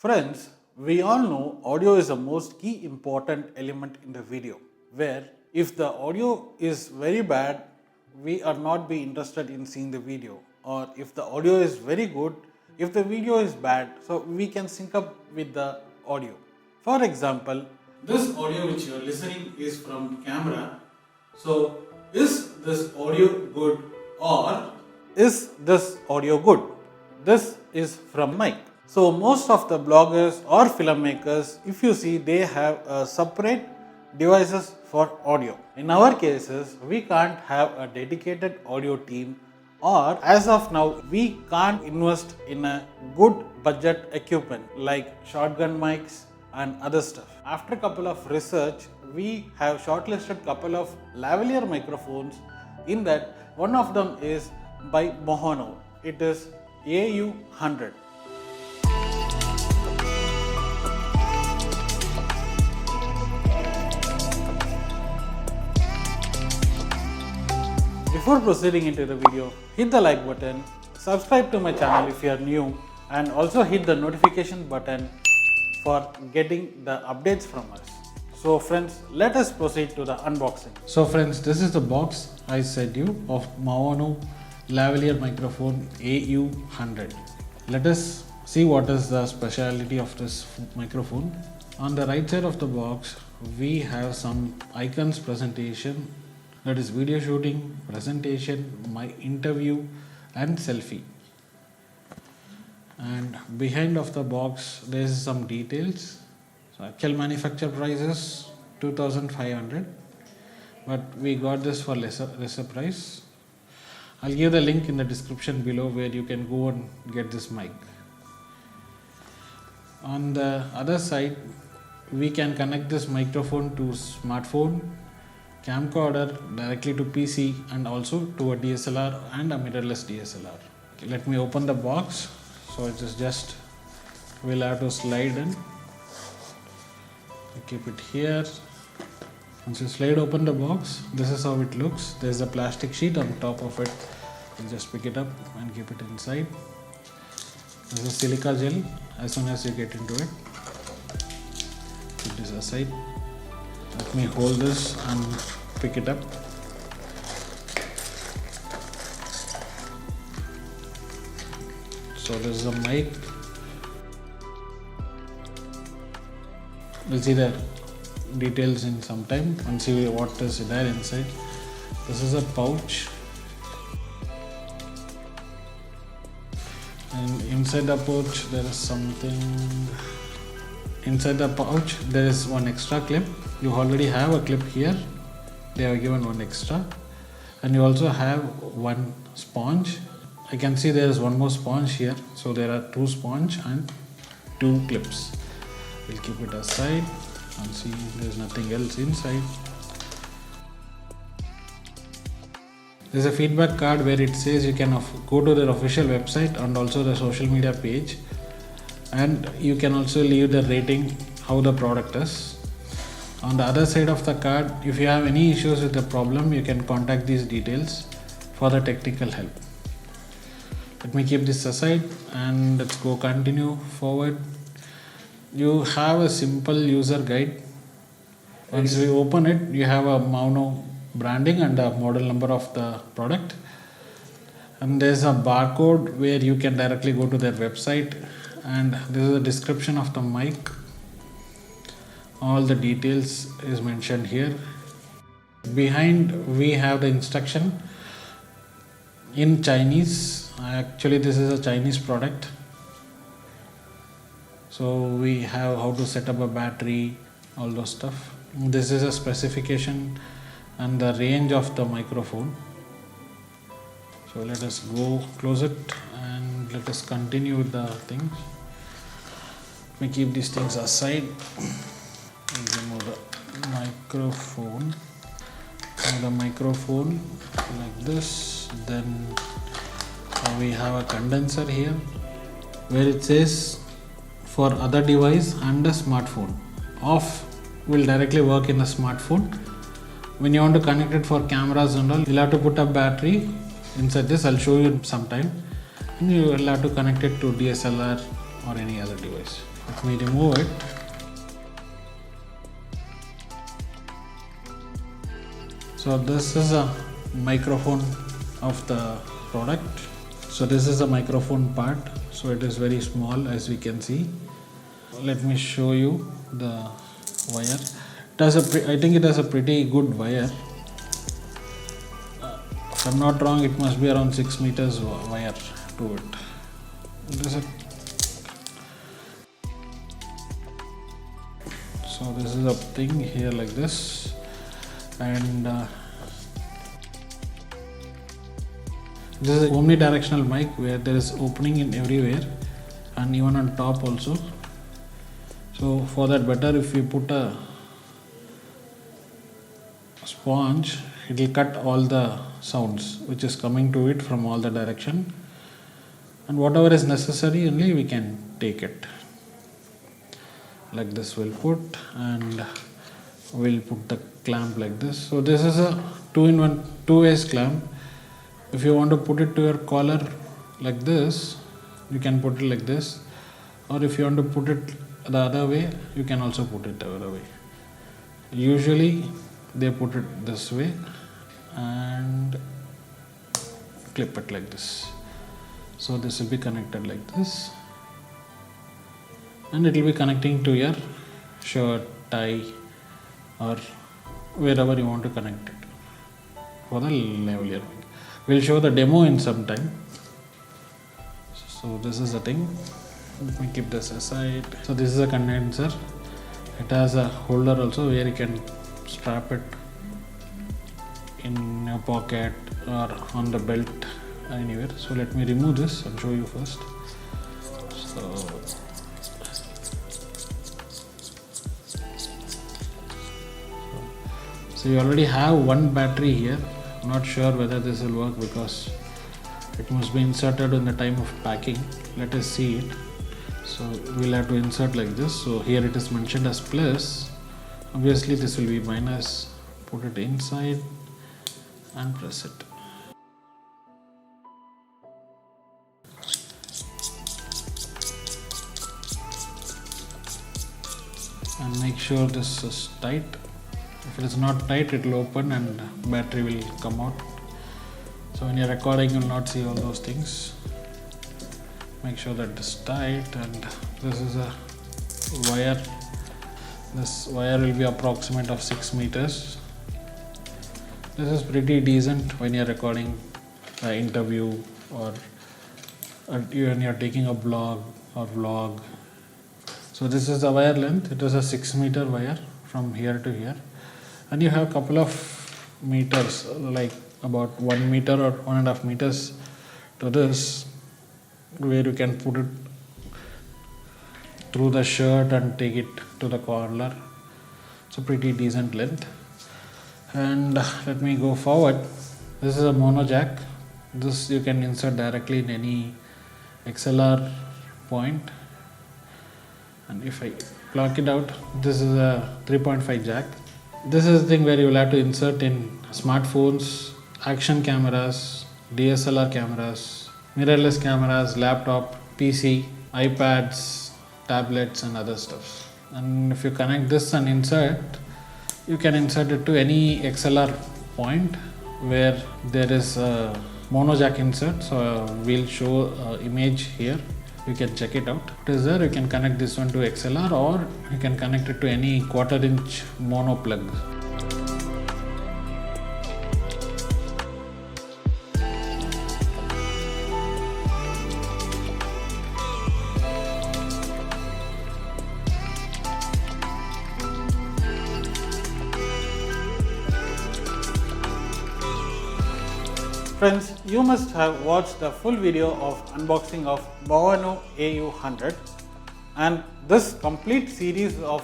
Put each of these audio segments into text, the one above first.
Friends, we all know audio is the most key important element in the video, where if the audio is very bad, we are not be interested in seeing the video, or if the audio is very good, if the video is bad, so we can sync up with the audio. For example, this audio which you are listening is from camera. So, is this audio good or is this audio good? This is from mic. So most of the bloggers or filmmakers, if you see, they have a separate devices for audio. In our cases, we can't have a dedicated audio team, or as of now, we can't invest in a good budget equipment like shotgun mics and other stuff. After a couple of research, we have shortlisted couple of lavalier microphones. In that, one of them is by Mohono. It is AU100. Before proceeding into the video, hit the like button, subscribe to my channel if you are new, and also hit the notification button for getting the updates from us. So friends, let us proceed to the unboxing. So friends, this is the box I said you of Mohono lavalier microphone AU100. Let us see what is the speciality of this microphone. On the right side of the box, we have some icons presentation, that is video shooting, presentation, my interview and selfie. And behind of the box there is some details. So actual manufacture price is 2500, but we got this for lesser price. I'll give the link in the description below where you can go and get this mic. On the other side, we can connect this microphone to smartphone, camcorder, directly to PC, and also to a DSLR and a mirrorless DSLR. Okay, let me open the box. So it is just, we'll have to slide in. Keep it here. Once you slide open the box, this is how it looks. There is a plastic sheet on top of it. You just pick it up and keep it inside. This is silica gel. As soon as you get into it, keep this aside. Let me hold this and pick it up. So this is a mic. We'll see the details in some time and see what is there inside. This is a pouch, and inside the pouch there is something. Inside the pouch there is one extra clip. You already have a clip here. They have given one extra, and you also have one sponge. I can see there is one more sponge here. So there are two sponge and two clips. We'll keep it aside and see there's nothing else inside. There's a feedback card where it says you can go to their official website and also the social media page, and you can also leave the rating how the product is. On the other side of the card, if you have any issues with the problem, you can contact these details for the technical help. Let me keep this aside and let's go continue forward. You have a simple user guide. Once we open it, you have a Mohono branding and a model number of the product. And there's a barcode where you can directly go to their website. And this is a description of the mic. All the details is mentioned here. Behind we have the instruction in Chinese. Actually this is a Chinese product. So we have how to set up a battery, all those stuff. This is a specification and the range of the microphone. So let us go close it and let us continue with the things. Let me keep these things aside. Remove the microphone. And the microphone like this. Then we have a condenser here where it says for other device and a smartphone. Off will directly work in a smartphone. When you want to connect it for cameras and all, you'll have to put a battery inside this. I'll show you sometime. And you will have to connect it to DSLR or any other device. Let me remove it. So this is a microphone of the product. So this is the microphone part. So it is very small, as we can see. Let me show you the wire. I think it has a pretty good wire. If I'm not wrong, it must be around 6 meters wire to it. So this is a thing here like this, and this is an omnidirectional mic where there is opening in everywhere and even on top also. So for that, better if we put a sponge, it will cut all the sounds which is coming to it from all the direction, and whatever is necessary only we can take it. Like this we'll put, and we'll put the clamp like this. So this is a 2-in-1 2-ways clamp. If you want to put it to your collar like this, you can put it like this, or if you want to put it the other way, you can also put it the other way. Usually they put it this way and clip it like this. So this will be connected like this, and it will be connecting to your shirt, tie, or wherever you want to connect it for the lavalier mic. We'll show the demo in some time. So this is the thing. Let me keep this aside. So this is a condenser. It has a holder also where you can strap it in your pocket or on the belt, anywhere. So let me remove this and show you first. So you already have one battery here. Not sure whether this will work because it must be inserted in the time of packing. Let us see it. So we'll have to insert like this. So here it is mentioned as plus. Obviously this will be minus. Put it inside and press it. And make sure this is tight. If it is not tight, it will open and battery will come out. So when you're recording, you will not see all those things. Make sure that it's tight, and this is a wire. This wire will be approximate of 6 meters. This is pretty decent when you're recording an interview or when you're taking a blog or vlog. So this is the wire length. It is a 6 meter wire from here to here. And you have a couple of meters, like about 1 meter or 1.5 meters to this, where you can put it through the shirt and take it to the collar. It's a pretty decent length. And let me go forward. This is a mono jack. This you can insert directly in any XLR point. And if I plug it out, this is a 3.5 jack. This is the thing where you will have to insert in smartphones, action cameras, DSLR cameras, mirrorless cameras, laptop, PC, iPads, tablets and other stuff. And if you connect this and insert, you can insert it to any XLR point where there is a mono jack insert. So we'll show an image here. You can check it out. It is there. You can connect this one to XLR, or you can connect it to any 1/4 inch mono plug. Friends, you must have watched the full video of unboxing of Bovano AU100, and this complete series of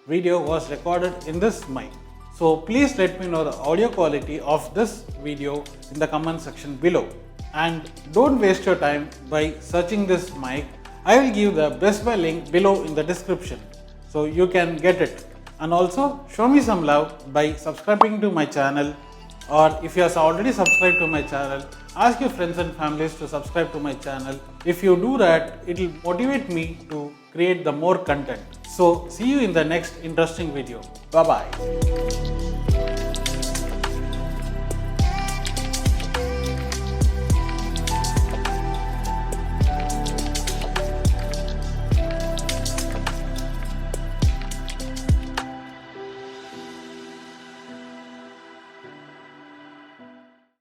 video was recorded in this mic. So please let me know the audio quality of this video in the comment section below. And don't waste your time by searching this mic. I will give the Best Buy link below in the description, so you can get it. And also show me some love by subscribing to my channel, or if you have already subscribed to my channel, ask your friends and families to subscribe to my channel. If you do that, it will motivate me to create the more content. So see you in the next interesting video. Bye bye.